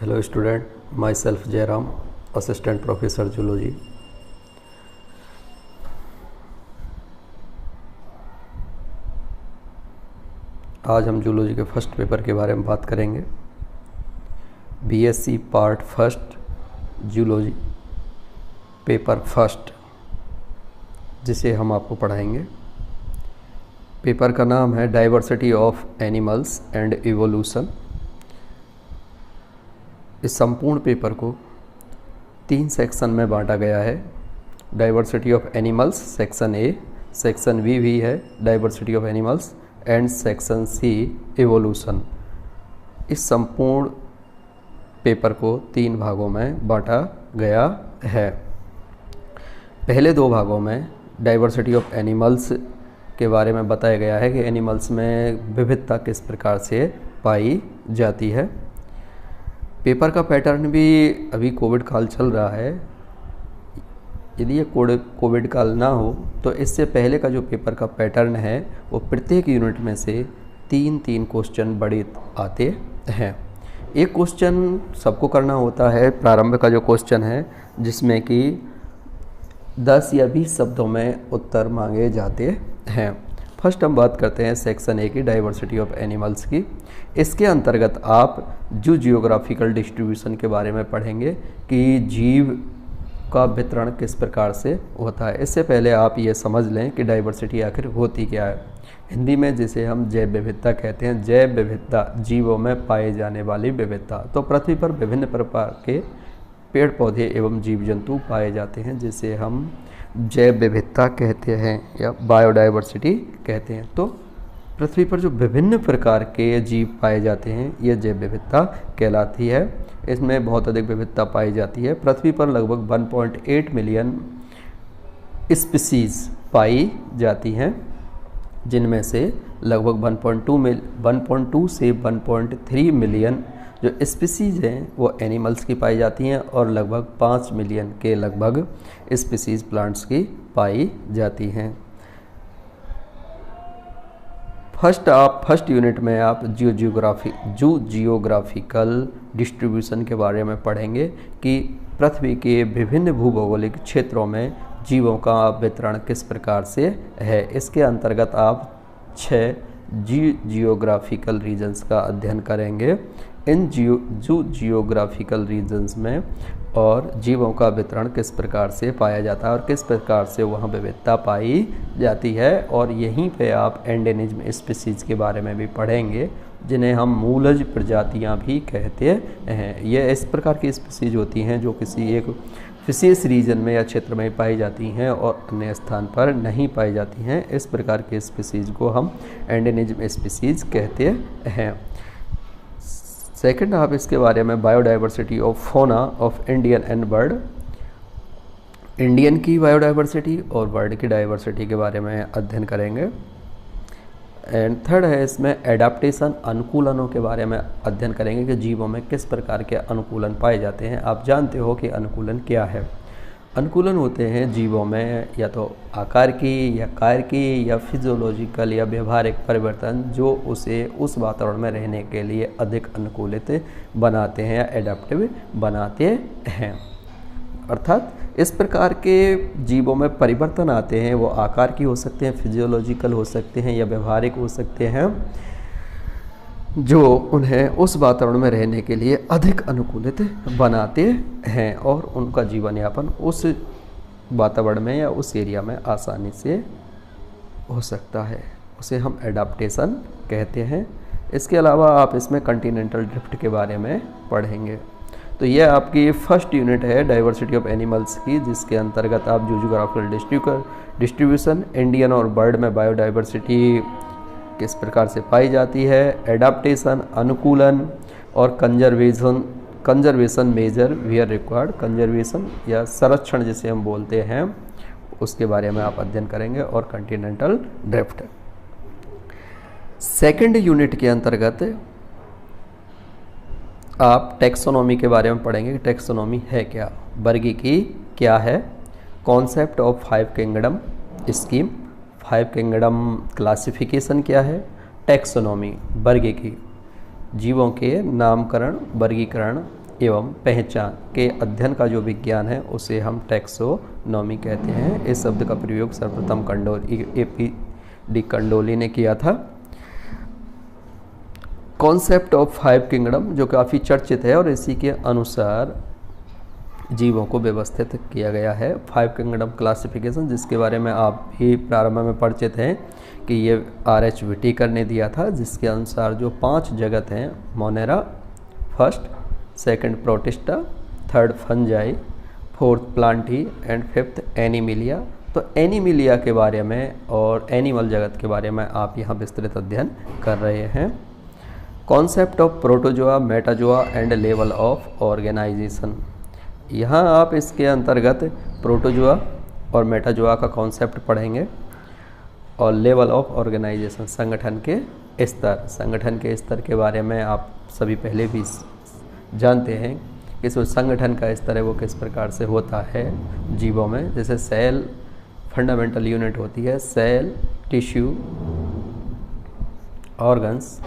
Hello student, myself Jairam, assistant professor zoology. आज हम zoology के फर्स्ट पेपर के बारे में बात करेंगे। BSc part first zoology paper first, जिसे हम आपको पढ़ाएंगे। पेपर का नाम है diversity of animals and evolution. इस संपूर्ण पेपर को 3 सेक्शन में बांटा गया है। Diversity of animals section A, section B है diversity of animals and section C evolution. इस संपूर्ण पेपर को 3 भागों में बांटा गया है। पहले 2 भागों में डाइवर्सिटी ऑफ एनिमल्स के बारे में बताया गया है कि एनिमल्स में विविधता किस प्रकार से पाई जाती है। पेपर का पैटर्न भी अभी कोविड काल चल रहा है। यदि ये कोविड काल ना हो तो इससे पहले का जो पेपर का पैटर्न है वो प्रत्येक यूनिट में से 3-3 क्वेश्चन बड़े आते हैं। एक क्वेश्चन सबको करना होता है, प्रारंभ का जो क्वेश्चन है, जिसमें कि 10 या 20 शब्दों में उत्तर मांगे जाते हैं। फर्स्ट हम बात करते हैं सेक्शन ए की, डाइवर्सिटी ऑफ एनिमल्स की। इसके अंतर्गत आप जू जियोग्राफिकल डिस्ट्रीब्यूशन के बारे में पढ़ेंगे कि जीव का वितरण किस प्रकार से होता है। इससे पहले आप ये समझ लें कि डाइवर्सिटी आखिर होती क्या है। हिंदी में जिसे हम जैव विविधता कहते हैं। जैव विविधता जीवों में पाए जाने वाली विविधता। तो पृथ्वी पर विभिन्न प्रकार के पेड़ पौधे एवं जीव जंतु पाए जाते हैं, जिसे हम जैव विविधता कहते हैं या बायोडाइवर्सिटी कहते हैं। तो पृथ्वी पर जो विभिन्न प्रकार के जीव पाए जाते हैं ये जैव विविधता कहलाती है। इसमें बहुत अधिक विविधता पाई जाती है। पृथ्वी पर लगभग 1.8 मिलियन स्पीसीज पाई जाती हैं, जिनमें से लगभग 1.2 से 1.3 मिलियन जो स्पीसीज हैं वो एनिमल्स की पाई जाती हैं और लगभग 5 मिलियन के लगभग स्पीसीज प्लांट्स की पाई जाती हैं। फर्स्ट यूनिट में आप जू जियोग्राफिकल डिस्ट्रीब्यूशन के बारे में पढ़ेंगे कि पृथ्वी के विभिन्न भूभौगोलिक क्षेत्रों में जीवों का वितरण किस प्रकार से है। इसके अंतर्गत आप 6 जियोग्राफिकल रीजन्स का अध्ययन करेंगे। इन जू जियोग्राफिकल रीजन्स में और जीवों का वितरण किस प्रकार से पाया जाता है और किस प्रकार से वहाँ विविधता पाई जाती है। और यहीं पे आप एंडेमिज्म स्पीसीज के बारे में भी पढ़ेंगे, जिन्हें हम मूलज प्रजातियाँ भी कहते हैं। ये इस प्रकार की स्पीसीज होती हैं जो किसी एक विशेष रीजन में या क्षेत्र में पाई जाती हैं और अन्य स्थान पर नहीं पाई जाती हैं। इस प्रकार के स्पीसीज को हम एंडेमिज्म स्पीसीज कहते हैं। सेकंड, आप इसके बारे में biodiversity of fauna of Indian and bird, Indian की बायोडाइवर्सिटी और बर्ड की डाइवर्सिटी के बारे में अध्ययन करेंगे। एंड थर्ड है इसमें एडाप्टेशन, अनुकूलनों के बारे में अध्ययन करेंगे कि जीवों में किस प्रकार के अनुकूलन पाए जाते हैं। आप जानते हो कि अनुकूलन क्या है। अनुकूलन होते हैं जीवों में या तो आकार की या कार्य की या फिजियोलॉजिकल या व्यवहारिक परिवर्तन जो उसे उस वातावरण में रहने के लिए अधिक अनुकूलित बनाते हैं या एडाप्टिव बनाते हैं। अर्थात इस प्रकार के जीवों में परिवर्तन आते हैं, वो आकार की हो सकते हैं, फिजियोलॉजिकल हो सकते हैं या व्यवहारिक हो सकते हैं, जो उन्हें उस वातावरण में रहने के लिए अधिक अनुकूलित बनाते हैं और उनका जीवन यापन उस वातावरण में या उस एरिया में आसानी से हो सकता है। उसे हम एडाप्टेशन कहते हैं। इसके अलावा आप इसमें कॉन्टिनेंटल ड्रिफ्ट के बारे में पढ़ेंगे। तो यह आपकी फर्स्ट यूनिट है डाइवर्सिटी ऑफ एनिमल्स की, जिसके अंतर्गत आप जियोग्राफिकल डिस्ट्रीब्यूशन, इंडियन और बर्ड में बायोडाइवर्सिटी किस प्रकार से पाई जाती है, एडाप्टेशन, अनुकूलन और conservation measure were required, conservation या संरक्षण जिसे हम बोलते हैं उसके बारे में आप अध्ययन करेंगे, और कॉन्टिनेंटल ड्रिफ्ट। सेकंड यूनिट के अंतर्गत आप टेक्सोनॉमी के बारे में पढ़ेंगे कि टेक्सोनॉमी है क्या, वर्गीकी क्या है, concept of 5 kingdom scheme, 5 kingdom classification क्या है, टेक्सोनॉमी वर्गीकी, जीवों के नामकरण, वर्गीकरण एवं पहचान के अध्ययन का जो विज्ञान है उसे हम टैक्सोनॉमी कहते हैं। इस शब्द का प्रयोग सर्वप्रथम A.P.D. कंडोली ने किया था। कॉन्सेप्ट ऑफ 5 किंगडम जो काफ़ी चर्चित है और इसी के अनुसार जीवों को व्यवस्थित किया गया है। 5 किंगडम क्लासिफिकेशन जिसके बारे में आप भी प्रारंभ में परिचित हैं कि ये R.H. व्हिटेकर ने दिया था, जिसके अनुसार जो 5 जगत हैं, Monera first, second protista, third fungi, fourth Plantae and fifth Animalia. तो एनिमिलिया के बारे में और एनिमल जगत के बारे में आप यहाँ विस्तृत अध्ययन कर रहे हैं। Concept of protozoa, metazoa and level of organization, यहाँ आप इसके अंतर्गत प्रोटोजोआ और मेटाजोआ का कॉन्सेप्ट पढ़ेंगे और लेवल ऑफ ऑर्गेनाइजेशन, संगठन के स्तर के बारे में आप सभी पहले भी जानते हैं कि जो संगठन का स्तर है वो किस प्रकार से होता है जीवों में। जैसे सेल फंडामेंटल यूनिट होती है, cell, tissue, organs,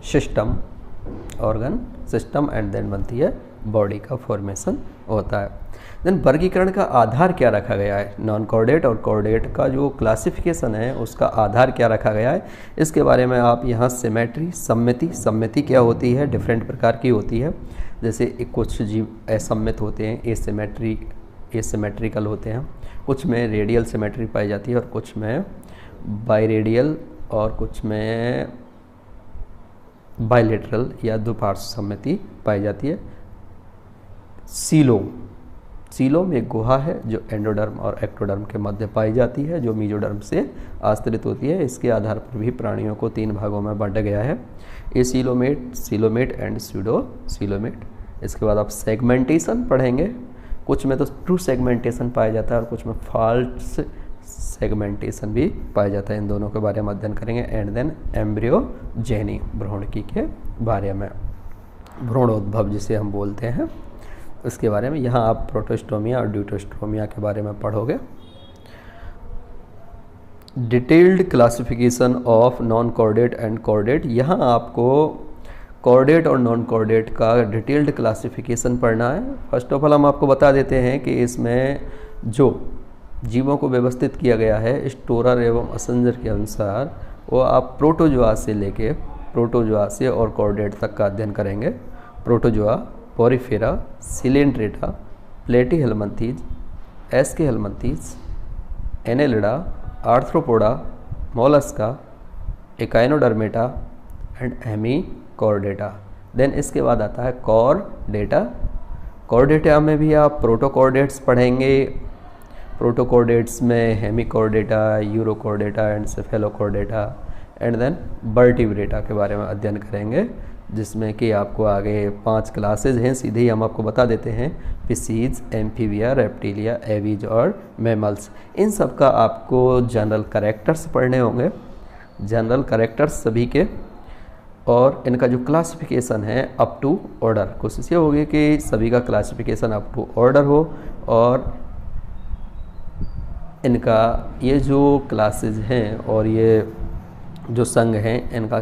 system, organ system and then बनती है बॉडी का फॉर्मेशन होता है। देन वर्गीकरण का आधार क्या रखा गया है, नॉन कॉर्डेट और कॉर्डेट का जो क्लासिफिकेशन है उसका आधार क्या रखा गया है, इसके बारे में आप यहाँ सिमेट्री, सम्मिति क्या होती है, डिफरेंट प्रकार की होती है। जैसे कुछ जीव असम्मित होते हैं, एसिमेट्रिकल होते हैं, कुछ में रेडियल सिमेट्री पाई जाती है और कुछ में बाइरेडियल और कुछ में बाइलेटरल या द्विपार्श्व सम्मिति पाई जाती है। सीलोम एक गुहा है जो एंडोडर्म और एक्टोडर्म के मध्य पाई जाती है, जो मीजोडर्म से आश्रित होती है। इसके आधार पर भी प्राणियों को 3 भागों में बांटा गया है, एसीलोमेट, सीलोमेट एंड स्यूडोसीलोमेट। इसके बाद आप सेगमेंटेशन पढ़ेंगे, कुछ में तो ट्रू सेगमेंटेशन पाया जाता है और कुछ में फॉल्स सेगमेंटेशन भी पाया जाता है। इन दोनों के बारे में अध्ययन करेंगे। एंड देन एम्ब्रियोजेनी, भ्रूणकी के बारे में, भ्रूणोद्भव जिसे हम बोलते हैं, इसके बारे में यहाँ आप प्रोटोस्टोमिया और ड्यूटोस्टोमिया के बारे में पढ़ोगे। Detailed classification of non chordate and chordate, यहाँ आपको कॉर्डेट और नॉन कॉर्डेट का डिटेल्ड क्लासिफिकेशन पढ़ना है। फर्स्ट ऑफ ऑल हम आपको बता देते हैं कि इसमें जो जीवों को व्यवस्थित किया गया है स्टोरर एवं असेंजर के अनुसार, वो आप प्रोटोजोआ से और कॉर्डेट तक का अध्ययन करेंगे। Protozoa, porifera, coelenterata, platyhelminthes, aschelminthes, annelida, arthropoda, mollusca, echinodermata and hemichordata. Then इसके बाद आता है कॉर्डेटा। कॉर्डेटा में भी आप प्रोटोकॉर्डेट्स पढ़ेंगे। प्रोटोकॉर्डेट्स में hemichordata, urochordata and cephalochordata and then vertebrata के बारे में अध्ययन करेंगे, जिसमें कि आपको आगे 5 क्लासेज हैं, सीधे ही हम आपको बता देते हैं, फिशीज, एम्फीबिया, रेप्टिलिया, एवीज और मैमल्स। इन सब का आपको जनरल कैरेक्टर्स पढ़ने होंगे, जनरल कैरेक्टर्स सभी के, और इनका जो क्लासिफिकेशन है अप टू ऑर्डर। कोशिश ये होगी कि सभी का क्लासिफिकेशन अप टू ऑर्डर हो और इनका ये जो क्लासेज हैं और ये जो संघ हैं इनका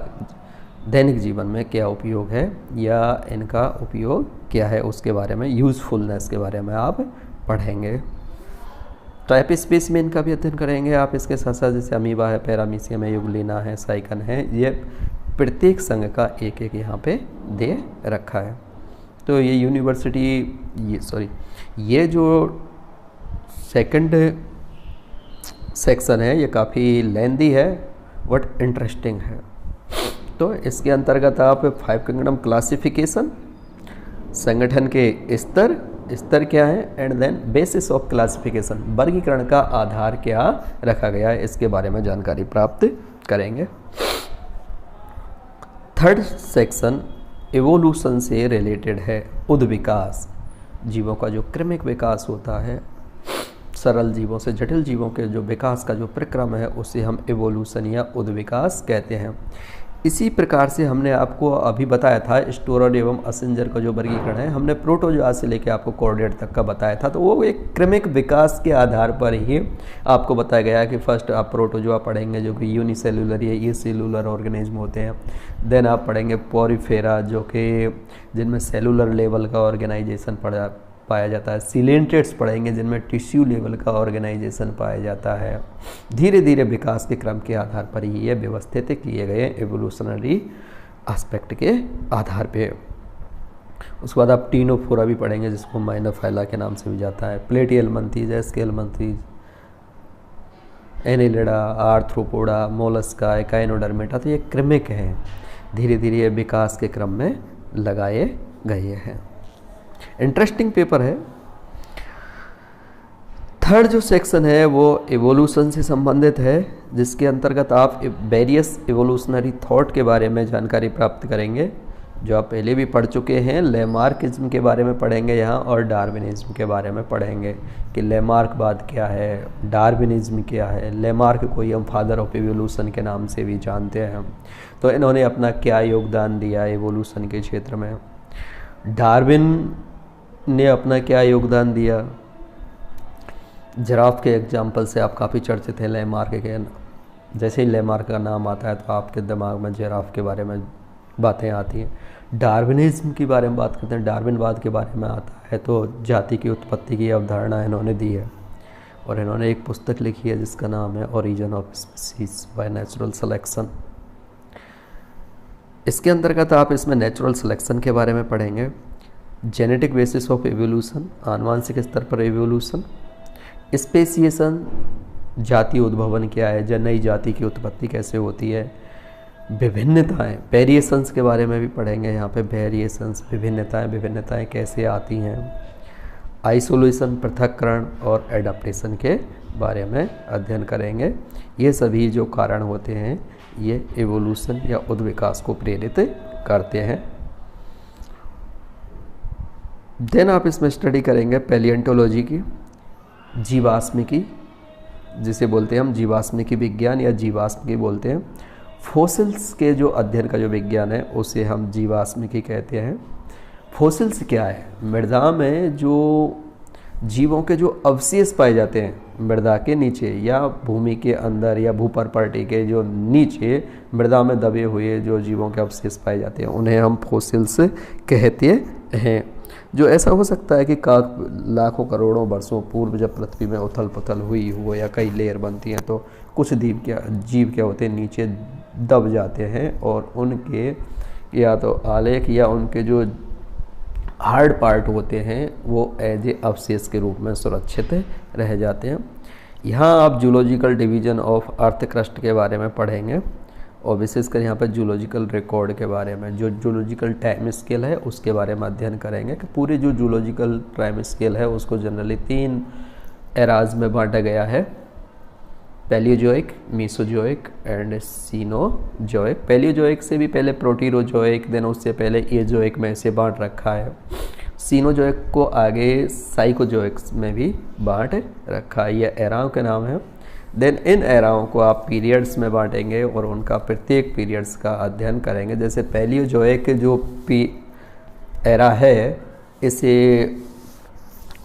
दैनिक जीवन में क्या उपयोग है या इनका उपयोग क्या है उसके बारे में, यूज़फुलनेस के बारे में आप पढ़ेंगे। टाइप स्पेस में इनका भी अध्ययन करेंगे आप। इसके साथ साथ जैसे अमीबा है, पैरामीशियम है, युगलिना है, साइकन है, ये प्रत्येक संघ का एक एक यहाँ पे दे रखा है। तो ये यूनिवर्सिटी ये जो सेकंड सेक्शन है ये काफ़ी लेंदी है बट इंटरेस्टिंग है। तो इसके अंतर्गत आप 5 किंगडम क्लासिफिकेशन, संगठन के स्तर क्या है and then basis of classification, वर्गीकरण का आधार क्या रखा गया है, इसके बारे में जानकारी प्राप्त करेंगे। थर्ड सेक्शन एवोल्यूशन से रिलेटेड है, उद्विकास, जीवों का जो क्रमिक विकास होता है, सरल जीवों से जटिल जीवों के जो विकास का जो प्रक्रम है उसे हम एवोल्यूशन या उद्विकास कहते हैं। इसी प्रकार से हमने आपको अभी बताया था स्टोरर एवं असेंजर का जो वर्गीकरण है, हमने प्रोटोजोआ से लेकर आपको कॉर्डेट तक का बताया था। तो वो एक क्रमिक विकास के आधार पर ही आपको बताया गया है कि फर्स्ट आप प्रोटोजोआ पढ़ेंगे जो कि यूनिसेलुलर या ये सेलुलर ऑर्गेनिज्म होते हैं। देन आप पढ़ेंगे पोरिफेरा जो कि जिनमें सेलुलर लेवल का ऑर्गेनाइजेशन पाया जाता है। सिलेंट्रेट्स पढ़ेंगे जिनमें टिश्यू लेवल का ऑर्गेनाइजेशन पाया जाता है। धीरे धीरे विकास के क्रम के आधार पर ही ये व्यवस्थित किए गए एवोल्यूशनरी एस्पेक्ट के आधार पे। उसके बाद आप टीनोफोरा भी पढ़ेंगे जिसको माइनोफाइला के नाम से भी जाता है। प्लेटियलमंथीज, एस्केलमंथीज, एनिलिडा, आर्थ्रोपोडा, मोलस्का, एकाइनोडर्मेटा। तो ये क्रमिक हैं, धीरे धीरे ये विकास के क्रम में लगाए गए हैं। इंटरेस्टिंग पेपर है। थर्ड जो सेक्शन है वो एवोल्यूशन से संबंधित है, जिसके अंतर्गत आप वेरियस एवोल्यूशनरी थॉट के बारे में जानकारी प्राप्त करेंगे, जो आप पहले भी पढ़ चुके हैं। लेमार्किज्म के बारे में पढ़ेंगे यहाँ, और डार्विनिज्म के बारे में पढ़ेंगे कि लेमार्कवाद क्या है, डार्विनिज्म क्या है। लेमार्क को ही हम फादर ऑफ एवोल्यूशन के नाम से भी जानते हैं। तो इन्होंने अपना क्या योगदान दिया एवोल्यूशन के क्षेत्र में। डार्विन ने अपना क्या योगदान दिया। जिराफ के एग्जाम्पल से आप काफ़ी चर्चित हैं लेमार्क के। जैसे ही लेमार्क का नाम आता है तो आपके दिमाग में जिराफ के बारे में बातें आती हैं। डार्विनिज्म के बारे में बात करते हैं, डार्विनवाद के बारे में आता है तो जाति की उत्पत्ति की अवधारणा इन्होंने दी है। और इन्होंने एक पुस्तक लिखी है जिसका नाम है origin of species by natural selection. इसके अंतर्गत आप इसमें नेचुरल सिलेक्शन के बारे में पढ़ेंगे, जेनेटिक बेसिस ऑफ एवोल्यूशन, आनुवांशिक स्तर पर एवोल्यूशन, स्पेसिएशन, जाति उद्भवन क्या है, नई जाति की उत्पत्ति कैसे होती है, विभिन्नताएं, वेरिएशंस के बारे में भी पढ़ेंगे यहाँ पे। वेरिएशंस, विभिन्नताएं कैसे आती हैं, आइसोलेशन, पृथक्करण और एडाप्टेशन के बारे में अध्ययन करेंगे। ये सभी जो कारण होते हैं ये एवोल्यूशन या उद्विकास को प्रेरित करते हैं। देन आप इसमें स्टडी करेंगे पैलिएंटोलॉजी की, जीवाश्मिकी जिसे बोलते हैं हम, जीवाश्मिकी विज्ञान या जीवाश्मिकी बोलते हैं। फॉसिल्स के जो अध्ययन का जो विज्ञान है उसे हम जीवाश्मिकी कहते हैं। फॉसिल्स क्या है? मृदा में जो जीवों के जो अवशेष पाए जाते हैं मृदा के नीचे या भूमि के अंदर या भूपर्पटी के जो नीचे मृदा में दबे हुए जो जीवों के अवशेष पाए जाते हैं उन्हें हम फॉसिल्स कहते हैं। जो ऐसा हो सकता है कि लाखों करोड़ों वर्षों पूर्व जब पृथ्वी में उथल पुथल हुई हो या कई लेयर बनती हैं तो कुछ जीव क्या होते हैं नीचे दब जाते हैं और उनके या तो आलेख या उनके जो हार्ड पार्ट होते हैं वो एज ए अवशेष के रूप में सुरक्षित रह जाते हैं। यहाँ आप zoological division of earth crust के बारे में पढ़ेंगे और विशेषकर यहाँ पर जूलॉजिकल रिकॉर्ड के बारे में, जो जूलॉजिकल टाइम स्केल है उसके बारे में अध्ययन करेंगे कि पूरे जो जूलॉजिकल टाइम स्केल है उसको जनरली 3 एराज में बांटा गया है, Palaeozoic, Mesozoic and Cenozoic. Palaeozoic से भी पहले प्रोटीरोजोइक, देन उससे पहले एजोइक में इसे बांट रखा है। सीनोजोइक को आगे साइकोजोइक्स में भी बांट रखा है, यह एराओं के नाम है। देन इन एराओं को आप पीरियड्स में बांटेंगे और उनका प्रत्येक पीरियड्स का अध्ययन करेंगे। जैसे पैलियोजोइक जो एरा है इसे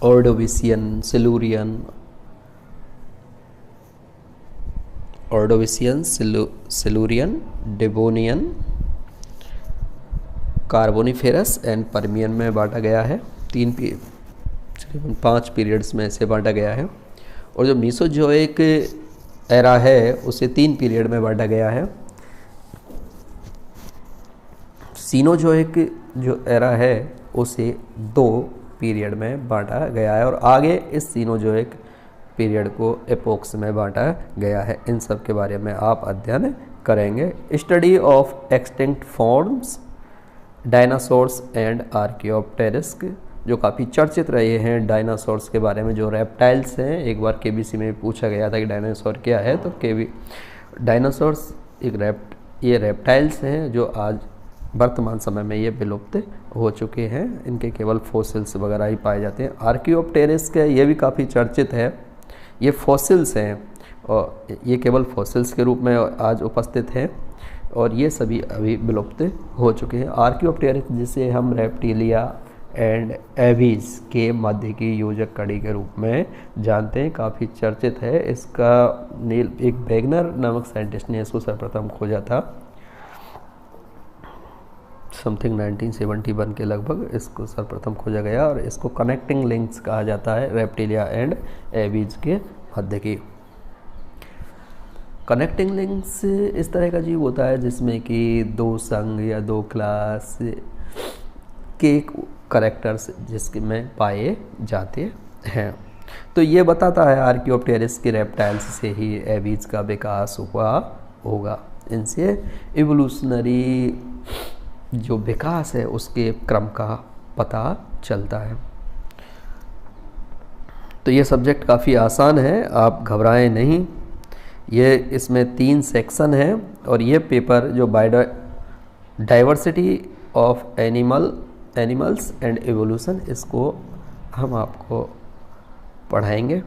Ordovician, Silurian, Devonian, Carboniferous and Permian में बांटा गया है। 5 पीरियड्स में इसे बांटा गया है। और जो मीसोजोइक एरा है उसे 3 पीरियड में बांटा गया है। सीनोजोइक जो एरा है उसे 2 पीरियड में बांटा गया है और आगे इस सीनोजोइक पीरियड को एपोक्स में बांटा गया है। इन सब के बारे में आप अध्ययन करेंगे। Study of extinct forms, dinosaurs and archaeopteryx, जो काफ़ी चर्चित रहे हैं डायनासोर्स के बारे में, जो रेप्टाइल्स हैं। एक बार केबीसी में पूछा गया था कि डायनासोर क्या है, तो डायनासोर्स ये रेप्टाइल्स हैं जो आज वर्तमान समय में ये विलुप्त हो चुके हैं, इनके केवल फॉसिल्स वगैरह ही पाए जाते हैं। आर्कियोप्टेरिस के ये भी काफ़ी चर्चित है, ये फॉसिल्स हैं और ये केवल फॉसिल्स के रूप में आज उपस्थित हैं। और ये सभी अभी विलुप्त हो चुके हैं। आर्कियोप्टेरिक्स जिसे हम रेप्टिलिया एंड एबीज के मध्य की योजक कड़ी के रूप में जानते हैं, काफ़ी चर्चित है। इसका नील एक वेगनर नामक साइंटिस्ट ने इसको सर्वप्रथम खोजा था, समथिंग 1971 के लगभग इसको सर्वप्रथम खोजा गया, और इसको कनेक्टिंग लिंक्स कहा जाता है रेप्टिलिया एंड एबीज के मध्य की। कनेक्टिंग लिंक्स इस तरह का जीव होता है जिसमें कि दो संघ या दो क्लास के करैक्टर्स जिसके में पाए जाते हैं। तो ये बताता है आर्कियोप्टेरिक्स के रेप्टाइल्स से ही एबीज का विकास हुआ होगा। इनसे इवोल्यूशनरी जो विकास है उसके क्रम का पता चलता है। तो ये सब्जेक्ट काफ़ी आसान है, आप घबराएं नहीं। ये इसमें 3 सेक्शन हैं, और ये पेपर जो biodiversity of animals and evolution, इसको हम आपको पढ़ाएंगे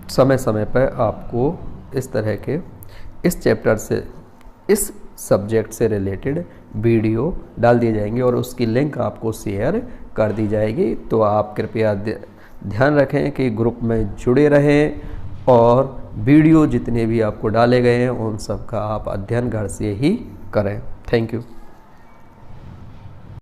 समय समय पर। आपको इस तरह के इस चैप्टर से, इस सब्जेक्ट से रिलेटेड वीडियो डाल दिए जाएंगे और उसकी लिंक आपको शेयर कर दी जाएगी। तो आप कृपया ध्यान रखें कि ग्रुप में जुड़े रहें, और वीडियो जितने भी आपको डाले गए हैं उन सब का आप अध्ययन घर से ही करें। Thank you.